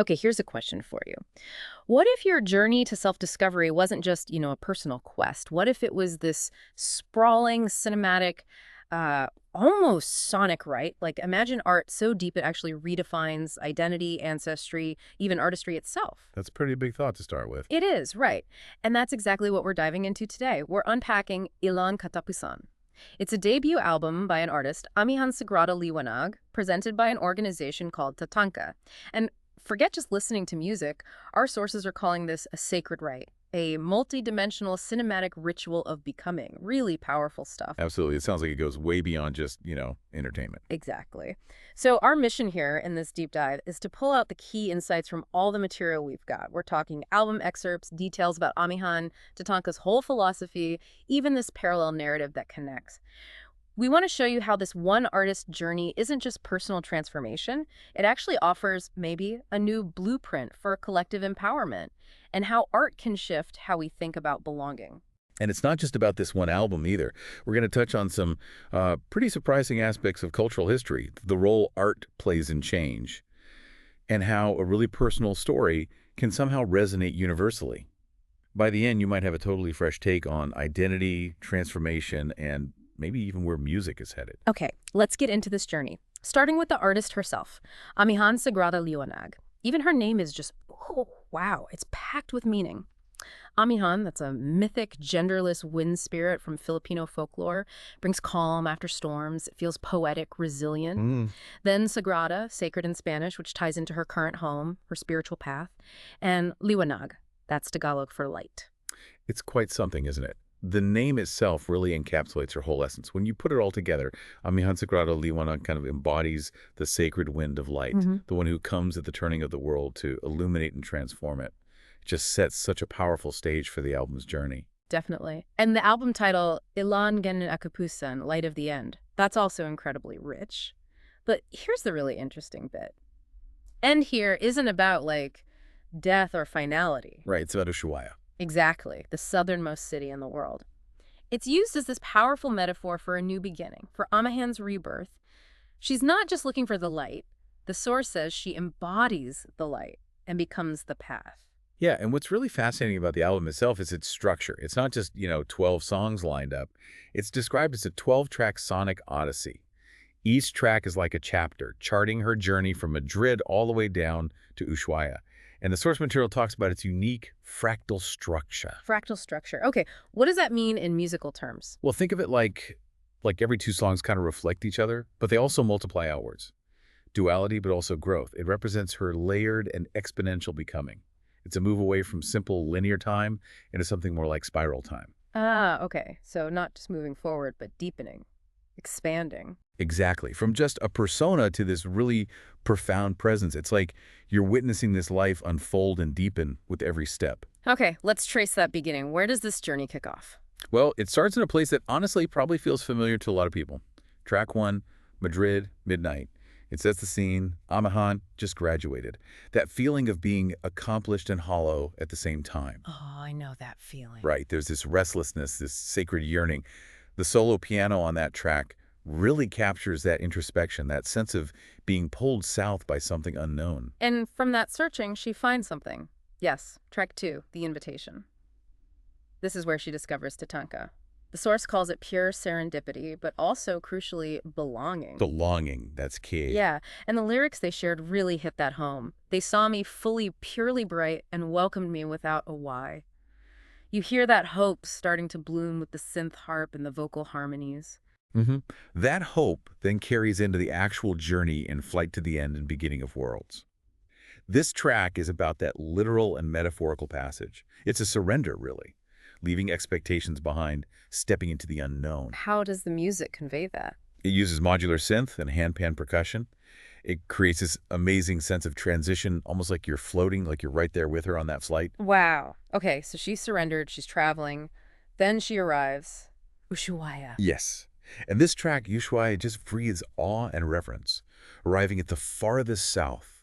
Okay, here's a question for you. What if your journey to self-discovery wasn't just, a personal quest? What if it was this sprawling, cinematic, almost sonic, right? Like imagine art so deep it actually redefines identity, ancestry, even artistry itself. That's a pretty big thought to start with. It is, right. And that's exactly what we're diving into today. We're unpacking Ilan Katapusan. It's a debut album by an artist, Amihan Sagrada Liwanag, presented by an organization called TATANKA. And forget just listening to music, our sources are calling this a sacred rite, a multi-dimensional cinematic ritual of becoming. Really powerful stuff. Absolutely. It sounds like it goes way beyond just, entertainment. Exactly. So our mission here in this deep dive is to pull out the key insights from all the material we've got. We're talking album excerpts, details about Amihan, Tatanka's whole philosophy, even this parallel narrative that connects. We want to show you how this one artist journey isn't just personal transformation. It actually offers maybe a new blueprint for collective empowerment and how art can shift how we think about belonging. And it's not just about this one album either. We're going to touch on some pretty surprising aspects of cultural history, the role art plays in change, and how a really personal story can somehow resonate universally. By the end, you might have a totally fresh take on identity, transformation, and maybe even where music is headed. Okay, let's get into this journey, starting with the artist herself, Amihan Sagrada Liwanag. Even her name is just, oh, wow, it's packed with meaning. Amihan, that's a mythic, genderless wind spirit from Filipino folklore, brings calm after storms. It feels poetic, resilient. Then Sagrada, sacred in Spanish, which ties into her current home, her spiritual path. And Liwanag, that's Tagalog for light. It's quite something, isn't it? The name itself really encapsulates her whole essence. When you put it all together, Amihan Sagrada Liwanag kind of embodies the sacred wind of light, the one who comes at the turning of the world to illuminate and transform it. It just sets such a powerful stage for the album's journey. Definitely. And the album title, Ilan Katapusan, Light of the End, that's also incredibly rich. But here's the really interesting bit. End here isn't about, death or finality. Right, it's about Ushuaia. Exactly, the southernmost city in the world. It's used as this powerful metaphor for a new beginning, for Amihan's rebirth. She's not just looking for the light. The source says she embodies the light and becomes the path. Yeah, and what's really fascinating about the album itself is its structure. It's not just, 12 songs lined up. It's described as a 12-track sonic odyssey. Each track is like a chapter, charting her journey from Madrid all the way down to Ushuaia. And the source material talks about its unique fractal structure. Fractal structure. Okay, what does that mean in musical terms? Well, think of it like every two songs kind of reflect each other, but they also multiply outwards. Duality, but also growth. It represents her layered and exponential becoming. It's a move away from simple linear time into something more like spiral time. Ah, okay. So not just moving forward, but deepening, expanding. Exactly. From just a persona to this really profound presence. It's like you're witnessing this life unfold and deepen with every step. Okay, let's trace that beginning. Where does this journey kick off? Well, it starts in a place that honestly probably feels familiar to a lot of people. Track 1, Madrid, midnight. It sets the scene. Amihan just graduated. That feeling of being accomplished and hollow at the same time. Oh, I know that feeling. Right. There's this restlessness, this sacred yearning. The solo piano on that track really captures that introspection, that sense of being pulled south by something unknown. And from that searching, she finds something. Yes, track 2, The Invitation. This is where she discovers Tatanka. The source calls it pure serendipity, but also, crucially, belonging. Belonging, that's key. Yeah, and the lyrics they shared really hit that home. They saw me fully, purely bright and welcomed me without a why. You hear that hope starting to bloom with the synth harp and the vocal harmonies. That hope then carries into the actual journey in Flight to the End and Beginning of Worlds. This track is about that literal and metaphorical passage. It's a surrender, really, leaving expectations behind, stepping into the unknown. How does the music convey that? It uses modular synth and handpan percussion. It creates this amazing sense of transition, almost like you're floating, like you're right there with her on that flight. Wow. Okay, so she's surrendered, she's traveling. Then she arrives. Ushuaia. Yes. And this track, Ushuaia, just breathes awe and reverence, arriving at the farthest south.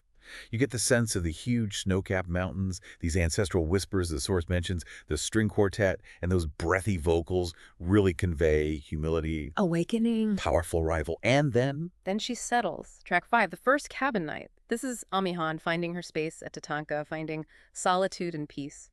You get the sense of the huge snow-capped mountains, these ancestral whispers the source mentions, the string quartet, and those breathy vocals really convey humility, Awakening. powerful rival. And then Then she settles. Track 5, the first cabin night. This is Amihan finding her space at TATANKA, finding solitude and peace.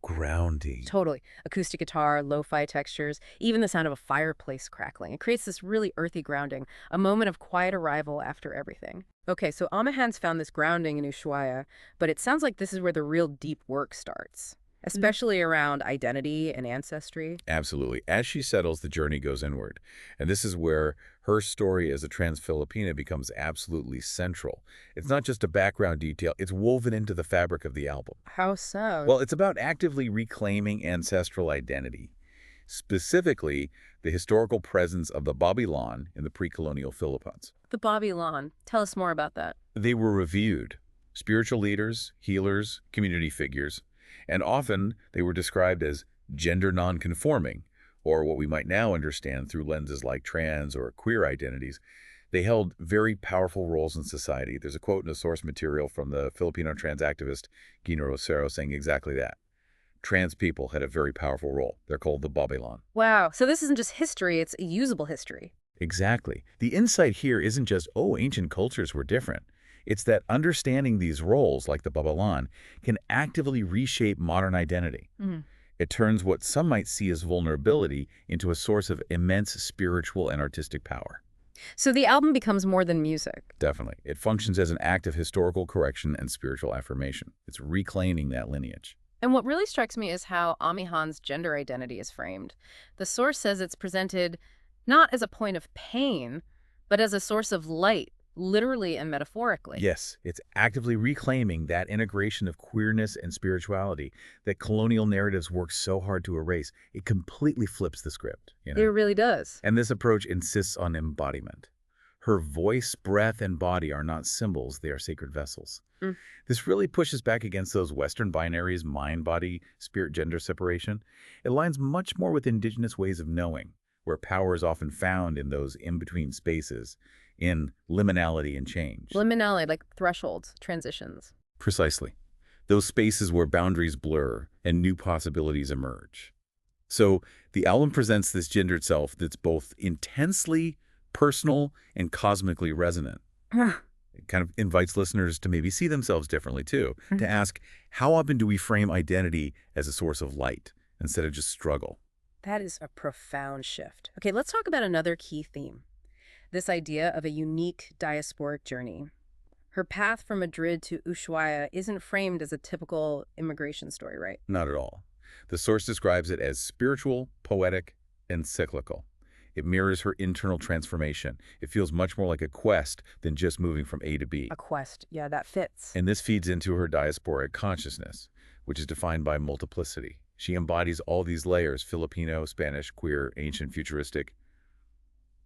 grounding. Totally. Acoustic guitar, lo-fi textures, even the sound of a fireplace crackling. It creates this really earthy grounding, a moment of quiet arrival after everything. Okay, so Amihan's found this grounding in Ushuaia, but it sounds like this is where the real deep work starts, especially around identity and ancestry. Absolutely. As she settles, the journey goes inward. And this is where her story as a trans-Filipina becomes absolutely central. It's not just a background detail, it's woven into the fabric of the album. How so? Well, it's about actively reclaiming ancestral identity, specifically the historical presence of the Babilan in the pre-colonial Philippines. the Babilan. Tell us more about that. They were reviewed, spiritual leaders, healers, community figures, and often they were described as gender non-conforming, or what we might now understand through lenses like trans or queer identities. They held very powerful roles in society. There's a quote in the source material from the Filipino trans activist Gino Rosero saying exactly that. Trans people had a very powerful role. They're called the Babilan. Wow, so this isn't just history, it's usable history. Exactly. The insight here isn't just, oh, ancient cultures were different. It's that understanding these roles, like the Babalan, can actively reshape modern identity. It turns what some might see as vulnerability into a source of immense spiritual and artistic power. So the album becomes more than music. Definitely. It functions as an act of historical correction and spiritual affirmation. It's reclaiming that lineage. And what really strikes me is how Amihan's gender identity is framed. The source says it's presented not as a point of pain, but as a source of light, literally and metaphorically. Yes, it's actively reclaiming that integration of queerness and spirituality that colonial narratives work so hard to erase. It completely flips the script. It really does. And this approach insists on embodiment. Her voice, breath, and body are not symbols, they are sacred vessels. This really pushes back against those Western binaries, mind, body, spirit, gender separation. It aligns much more with indigenous ways of knowing, where power is often found in those in-between spaces, in liminality and change. Liminality, like thresholds, transitions. Precisely. Those spaces where boundaries blur and new possibilities emerge. So the album presents this gendered self that's both intensely personal and cosmically resonant. It kind of invites listeners to maybe see themselves differently too, to ask, how often do we frame identity as a source of light instead of just struggle? That is a profound shift. Okay, let's talk about another key theme. This idea of a unique diasporic journey. Her path from Madrid to Ushuaia isn't framed as a typical immigration story, right? Not at all. The source describes it as spiritual, poetic, and cyclical. It mirrors her internal transformation. It feels much more like a quest than just moving from A to B. A quest. Yeah, that fits. And this feeds into her diasporic consciousness, which is defined by multiplicity. She embodies all these layers, Filipino, Spanish, queer, ancient, futuristic,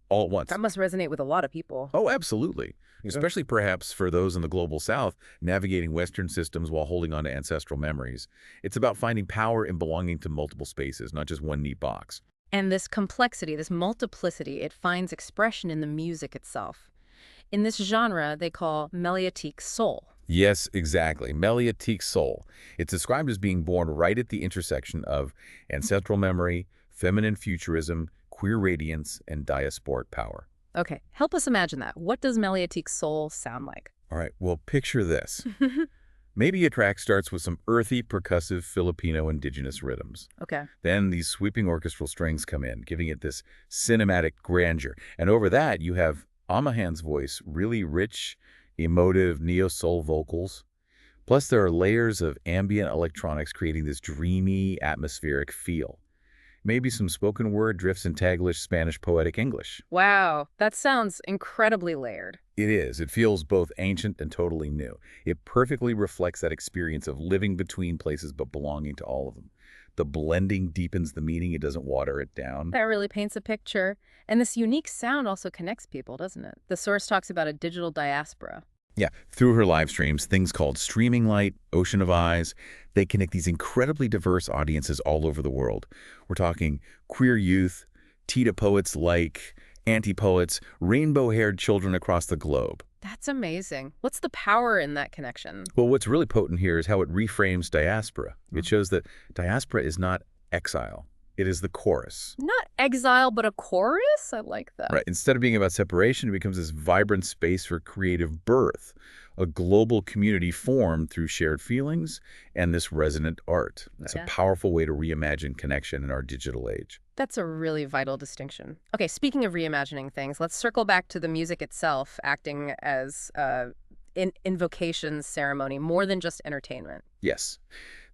all at once. That must resonate with a lot of people. Oh, absolutely. Especially perhaps for those in the global South navigating Western systems while holding on to ancestral memories. It's about finding power in belonging to multiple spaces, not just one neat box. And this complexity, this multiplicity, it finds expression in the music itself. In this genre, they call meliotique soul. Yes, exactly. Meliotique soul. It's described as being born right at the intersection of ancestral memory, feminine futurism, queer radiance, and diasporic power. Okay, help us imagine that. What does meliotique soul sound like? All right, well, picture this. Maybe a track starts with some earthy, percussive Filipino indigenous rhythms. Okay. Then these sweeping orchestral strings come in, giving it this cinematic grandeur. And over that, you have Amihan's voice, really rich, emotive neo-soul vocals. Plus, there are layers of ambient electronics creating this dreamy, atmospheric feel. Maybe some spoken word drifts in Taglish, Spanish, poetic English. Wow, that sounds incredibly layered. It is. It feels both ancient and totally new. It perfectly reflects that experience of living between places but belonging to all of them. The blending deepens the meaning. It doesn't water it down. That really paints a picture. And this unique sound also connects people, doesn't it? The source talks about a digital diaspora. Yeah, through her live streams, things called Streaming Light, Ocean of Eyes, they connect these incredibly diverse audiences all over the world. We're talking queer youth, Tita poets like anti-poets, rainbow-haired children across the globe. That's amazing. What's the power in that connection? Well, what's really potent here is how it reframes diaspora. It shows that diaspora is not exile. It is the chorus. Not exile, but a chorus? I like that. Right. Instead of being about separation, it becomes this vibrant space for creative birth, a global community formed through shared feelings and this resonant art. It's a powerful way to reimagine connection in our digital age. That's a really vital distinction. Okay, speaking of reimagining things, let's circle back to the music itself acting as invocation ceremony, more than just entertainment. Yes.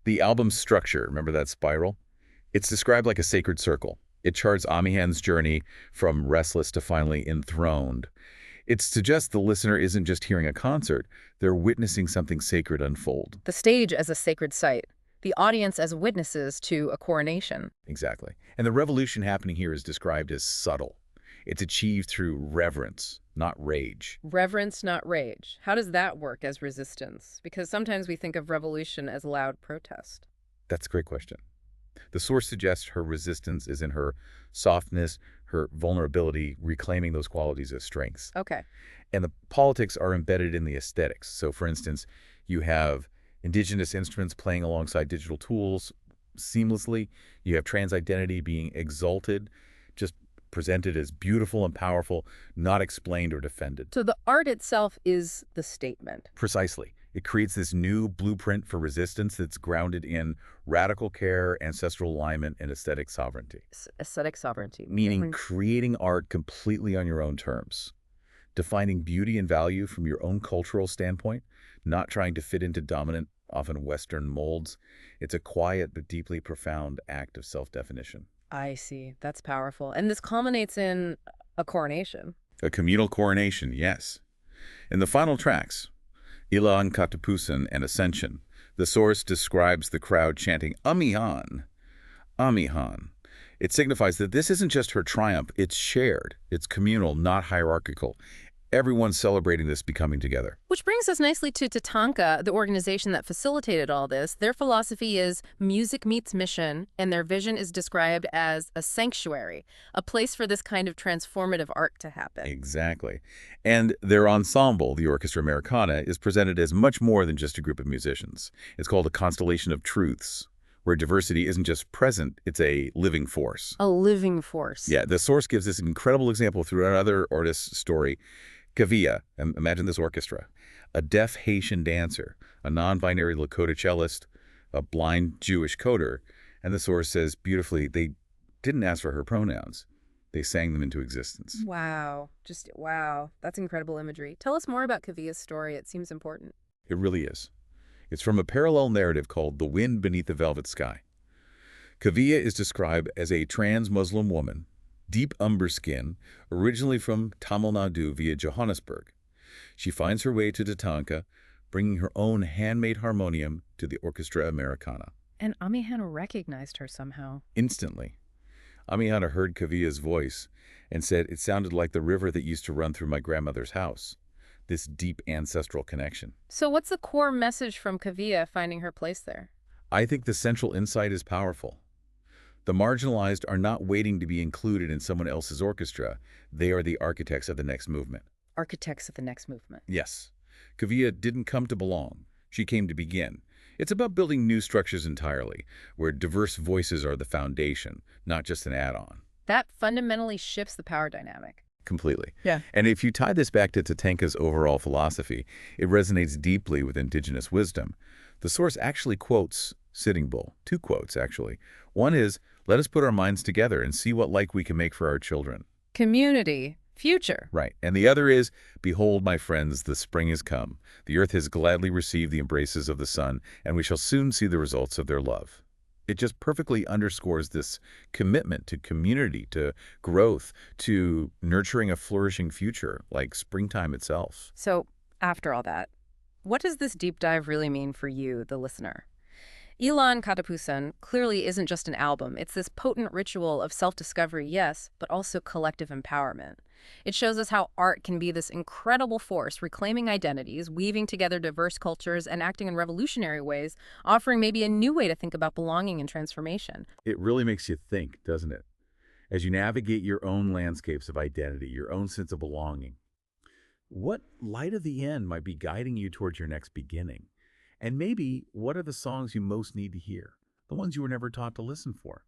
The album's structure, remember that spiral? It's described like a sacred circle. It charts Amihan's journey from restless to finally enthroned. It suggests the listener isn't just hearing a concert, they're witnessing something sacred unfold. The stage as a sacred site, the audience as witnesses to a coronation. Exactly. And the revolution happening here is described as subtle. It's achieved through reverence, not rage. Reverence, not rage. How does that work as resistance? Because sometimes we think of revolution as loud protest. That's a great question. The source suggests her resistance is in her softness, her vulnerability, reclaiming those qualities as strengths. Okay. And the politics are embedded in the aesthetics. So, for instance, you have indigenous instruments playing alongside digital tools seamlessly. You have trans identity being exalted, just presented as beautiful and powerful, not explained or defended. So the art itself is the statement. Precisely. It creates this new blueprint for resistance that's grounded in radical care, ancestral alignment, and aesthetic sovereignty. Aesthetic sovereignty. Meaning creating art completely on your own terms. Defining beauty and value from your own cultural standpoint, not trying to fit into dominant, often Western molds. It's a quiet but deeply profound act of self-definition. I see. That's powerful. And this culminates in a coronation. A communal coronation, yes. In the final tracks, Ilan Katapusan and Ascension, the source describes the crowd chanting Amihan, Amihan. It signifies that this isn't just her triumph, it's shared, it's communal, not hierarchical. Everyone's celebrating this becoming together. Which brings us nicely to TATANKA, the organization that facilitated all this. Their philosophy is music meets mission, and their vision is described as a sanctuary, a place for this kind of transformative art to happen. Exactly. And their ensemble, the Orchestra Americana, is presented as much more than just a group of musicians. It's called a constellation of truths, where diversity isn't just present, it's a living force. A living force. Yeah, the source gives this incredible example through another artist's story. 𝗑ᗕᗕ, imagine this orchestra, a deaf Haitian dancer, a non-binary Lakota cellist, a blind Jewish coder, and the source says beautifully, they didn't ask for her pronouns. They sang them into existence. Wow. Just wow. That's incredible imagery. Tell us more about 𝗑ᗕᗕ's story. It seems important. It really is. It's from a parallel narrative called The Wind Beneath the Velvet Sky. 𝗑ᗕᗕ is described as a trans-Muslim woman, deep umber skin, originally from Tamil Nadu via Johannesburg. She finds her way to TATANKA, bringing her own handmade harmonium to the Orchestra Americana. And Amihan recognized her somehow. Instantly. Amihan heard 𝗑ᗕᗕ's voice and said it sounded like the river that used to run through my grandmother's house. This deep ancestral connection. So what's the core message from 𝗑ᗕᗕ finding her place there? I think the central insight is powerful. The marginalized are not waiting to be included in someone else's orchestra. They are the architects of the next movement. Architects of the next movement. Yes. 𝗑ᗕᗕ didn't come to belong. She came to begin. It's about building new structures entirely, where diverse voices are the foundation, not just an add-on. That fundamentally shifts the power dynamic. Completely. Yeah. And if you tie this back to TATANKA's overall philosophy, it resonates deeply with indigenous wisdom. The source actually quotes Sitting Bull. Two quotes, actually. One is, let us put our minds together and see what like we can make for our children. Community. Future. Right. And the other is, behold, my friends, the spring has come. The earth has gladly received the embraces of the sun, and we shall soon see the results of their love. It just perfectly underscores this commitment to community, to growth, to nurturing a flourishing future, like springtime itself. So, after all that, what does this deep dive really mean for you, the listener? Ilan Katapusan clearly isn't just an album. It's this potent ritual of self-discovery, yes, but also collective empowerment. It shows us how art can be this incredible force, reclaiming identities, weaving together diverse cultures, and acting in revolutionary ways, offering maybe a new way to think about belonging and transformation. It really makes you think, doesn't it? As you navigate your own landscapes of identity, your own sense of belonging. What light of the end might be guiding you towards your next beginning? And maybe, what are the songs you most need to hear? The ones you were never taught to listen for?